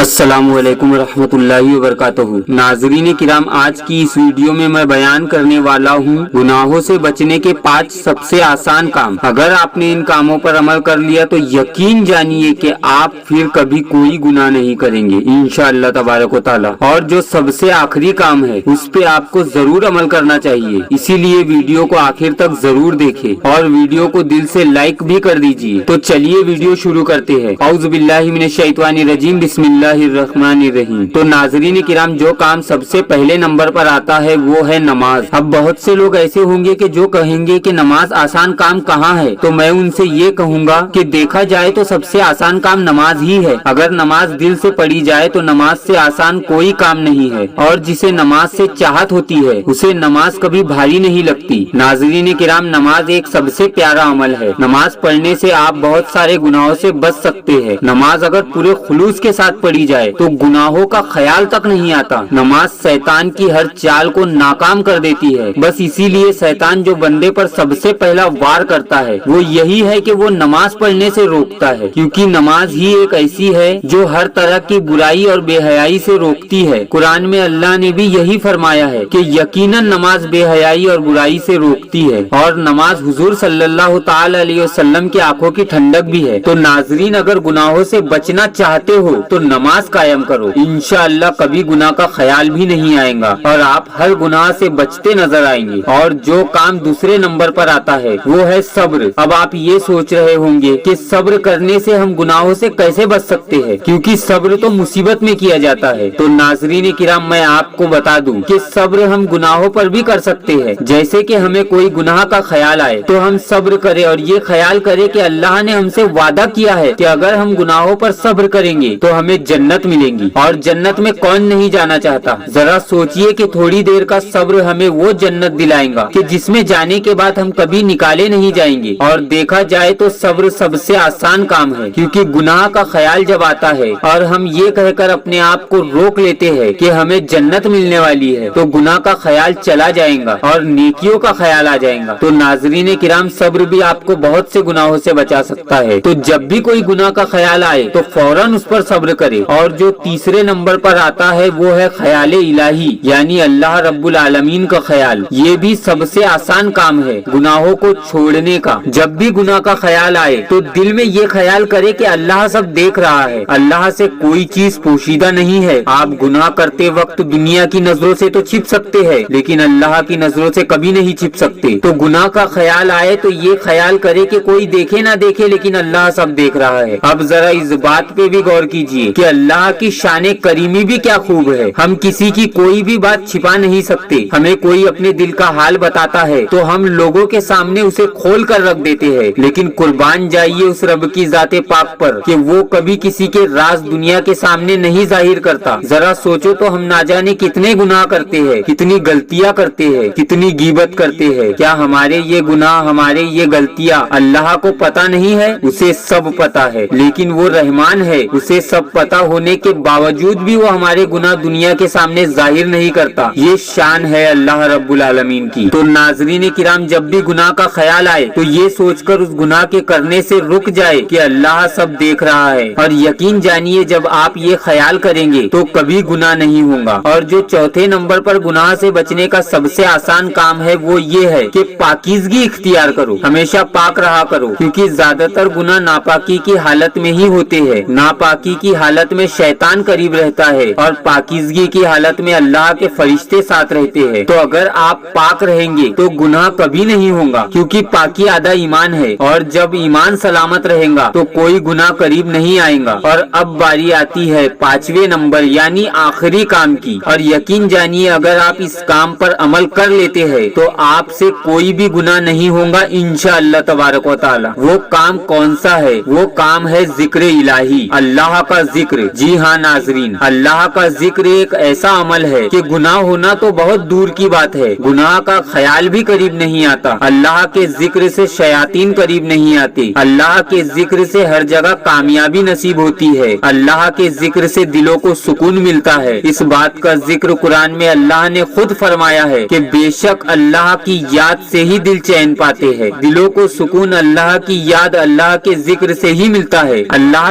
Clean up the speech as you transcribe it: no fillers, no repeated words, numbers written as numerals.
السلام علیکم ورحمۃ اللہ وبرکاتہ۔ ناظرین کرام، آج کی اس ویڈیو میں بیان کرنے والا ہوں گناہوں سے بچنے کے 5 سب سے آسان کام۔ اگر آپ نے ان کاموں پر عمل کر لیا تو یقین جانیے کہ آپ پھر کبھی کوئی گناہ نہیں کریں گے انشاءاللہ تبارک و تعالی۔ اور جو سب سے آخری کام ہے اس پہ آپ کو ضرور عمل کرنا چاہیے، اسی لیے ویڈیو کو آخر تک ضرور دیکھیں اور ویڈیو کو دل سے لائک بھی کر دیجیے۔ تو چلیے ویڈیو شروع کرتے ہیں۔ اعوذ باللہ من الشیطان الرجیم، بسم اللہ الرحمن الرحیم۔ تو ناظرین کرام، جو کام سب سے پہلے نمبر پر آتا ہے وہ ہے نماز۔ اب بہت سے لوگ ایسے ہوں گے کہ جو کہیں گے کہ نماز آسان کام کہاں ہے، تو میں ان سے یہ کہوں گا کہ دیکھا جائے تو سب سے آسان کام نماز ہی ہے۔ اگر نماز دل سے پڑھی جائے تو نماز سے آسان کوئی کام نہیں ہے، اور جسے نماز سے چاہت ہوتی ہے اسے نماز کبھی بھاری نہیں لگتی۔ ناظرین کرام، نماز ایک سب سے پیارا عمل ہے۔ نماز پڑھنے سے آپ بہت سارے گناہوں سے بچ سکتے ہیں۔ نماز اگر پورے خلوص کے ساتھ پڑھی جائے تو گناہوں کا خیال تک نہیں آتا۔ نماز شیطان کی ہر چال کو ناکام کر دیتی ہے۔ بس اسی لیے شیطان جو بندے پر سب سے پہلا وار کرتا ہے وہ یہی ہے کہ وہ نماز پڑھنے سے روکتا ہے، کیونکہ نماز ہی ایک ایسی ہے جو ہر طرح کی برائی اور بے حیائی سے روکتی ہے۔ قرآن میں اللہ نے بھی یہی فرمایا ہے کہ یقیناً نماز بے حیائی اور برائی سے روکتی ہے، اور نماز حضور صلی اللہ تعالی علیہ وسلم کی آنکھوں کی ٹھنڈک بھی ہے۔ تو ناظرین، اگر گناہوں سے بچنا چاہتے ہو تو نماز قائم کرو، انشاءاللہ کبھی گناہ کا خیال بھی نہیں آئے گا اور آپ ہر گناہ سے بچتے نظر آئیں گے۔ اور جو کام دوسرے نمبر پر آتا ہے وہ ہے صبر۔ اب آپ یہ سوچ رہے ہوں گے کہ صبر کرنے سے ہم گناہوں سے کیسے بچ سکتے ہیں، کیونکہ صبر تو مصیبت میں کیا جاتا ہے۔ تو ناظرین کرام، میں آپ کو بتا دوں کہ صبر ہم گناہوں پر بھی کر سکتے ہیں۔ جیسے کہ ہمیں کوئی گناہ کا خیال آئے تو ہم صبر کریں اور یہ خیال کریں کہ اللہ نے ہم سے وعدہ کیا ہے کہ اگر ہم گناہوں پر صبر کریں گے تو ہمیں جنت ملیں گی، اور جنت میں کون نہیں جانا چاہتا۔ ذرا سوچئے کہ تھوڑی دیر کا صبر ہمیں وہ جنت دلائیں گا کہ جس میں جانے کے بعد ہم کبھی نکالے نہیں جائیں گے۔ اور دیکھا جائے تو صبر سب سے آسان کام ہے، کیونکہ گناہ کا خیال جب آتا ہے اور ہم یہ کہہ کر اپنے آپ کو روک لیتے ہیں کہ ہمیں جنت ملنے والی ہے، تو گناہ کا خیال چلا جائے گا اور نیکیوں کا خیال آ جائے گا۔ تو ناظرین کرام، صبر بھی آپ کو بہت سے گناہوں سے بچا سکتا ہے۔ تو جب بھی کوئی گناہ کا خیال آئے تو فوراً اس پر صبر کرے۔ اور جو تیسرے نمبر پر آتا ہے وہ ہے خیال الہی، یعنی اللہ رب العالمین کا خیال۔ یہ بھی سب سے آسان کام ہے گناہوں کو چھوڑنے کا۔ جب بھی گناہ کا خیال آئے تو دل میں یہ خیال کرے کہ اللہ سب دیکھ رہا ہے، اللہ سے کوئی چیز پوشیدہ نہیں ہے۔ آپ گناہ کرتے وقت دنیا کی نظروں سے تو چھپ سکتے ہیں، لیکن اللہ کی نظروں سے کبھی نہیں چھپ سکتے۔ تو گناہ کا خیال آئے تو یہ خیال کرے کہ کوئی دیکھے نہ دیکھے لیکن اللہ سب دیکھ رہا ہے۔ اب ذرا اس بات پہ بھی غور کیجئے کہ اللہ کی شان کریمی بھی کیا خوب ہے۔ ہم کسی کی کوئی بھی بات چھپا نہیں سکتے۔ ہمیں کوئی اپنے دل کا حال بتاتا ہے تو ہم لوگوں کے سامنے اسے کھول کر رکھ دیتے ہیں، لیکن قربان جائیے اس رب کی ذات پاک پر کہ وہ کبھی کسی کے راز دنیا کے سامنے نہیں ظاہر کرتا۔ ذرا سوچو تو ہم نہ جانے کتنے گناہ کرتے ہیں، کتنی غلطیاں کرتے ہیں، کتنی غیبت کرتے ہیں۔ کیا ہمارے یہ گناہ، ہمارے یہ غلطیاں اللہ کو پتہ نہیں ہے؟ اسے سب پتہ ہے، لیکن وہ رحمان ہے، اسے سب پتہ ہونے کے باوجود بھی وہ ہمارے گناہ دنیا کے سامنے ظاہر نہیں کرتا۔ یہ شان ہے اللہ رب العالمین کی۔ تو ناظرین کرام، جب بھی گناہ کا خیال آئے تو یہ سوچ کر اس گناہ کے کرنے سے رک جائے کہ اللہ سب دیکھ رہا ہے، اور یقین جانیے جب آپ یہ خیال کریں گے تو کبھی گناہ نہیں ہوگا۔ اور جو چوتھے نمبر پر گناہ سے بچنے کا سب سے آسان کام ہے وہ یہ ہے کہ پاکیزگی اختیار کرو، ہمیشہ پاک رہا کرو، کیونکہ زیادہ تر گناہ ناپاکی کی حالت میں ہی ہوتے ہیں۔ ناپاکی کی حالت میں شیطان قریب رہتا ہے اور پاکیزگی کی حالت میں اللہ کے فرشتے ساتھ رہتے ہیں۔ تو اگر آپ پاک رہیں گے تو گناہ کبھی نہیں ہوگا، کیونکہ پاکی آدھا ایمان ہے، اور جب ایمان سلامت رہے گا تو کوئی گناہ قریب نہیں آئے گا۔ اور اب باری آتی ہے 5ویں نمبر یعنی آخری کام کی، اور یقین جانیے اگر آپ اس کام پر عمل کر لیتے ہیں تو آپ سے کوئی بھی گناہ نہیں ہوگا انشاءاللہ تبارک و تعالی۔ وہ کام کون سا ہے؟ وہ کام ہے ذکر الہی، اللہ کا ذکر۔ جی ہاں ناظرین، اللہ کا ذکر ایک ایسا عمل ہے کہ گناہ ہونا تو بہت دور کی بات ہے، گناہ کا خیال بھی قریب نہیں آتا۔ اللہ کے ذکر سے شیاطین قریب نہیں آتے، اللہ کے ذکر سے ہر جگہ کامیابی نصیب ہوتی ہے، اللہ کے ذکر سے دلوں کو سکون ملتا ہے۔ اس بات کا ذکر قرآن میں اللہ نے خود فرمایا ہے کہ بے شک اللہ کی یاد سے ہی دل چین پاتے ہیں، دلوں کو سکون اللہ کی یاد، اللہ کے ذکر سے ہی ملتا ہے۔ اللہ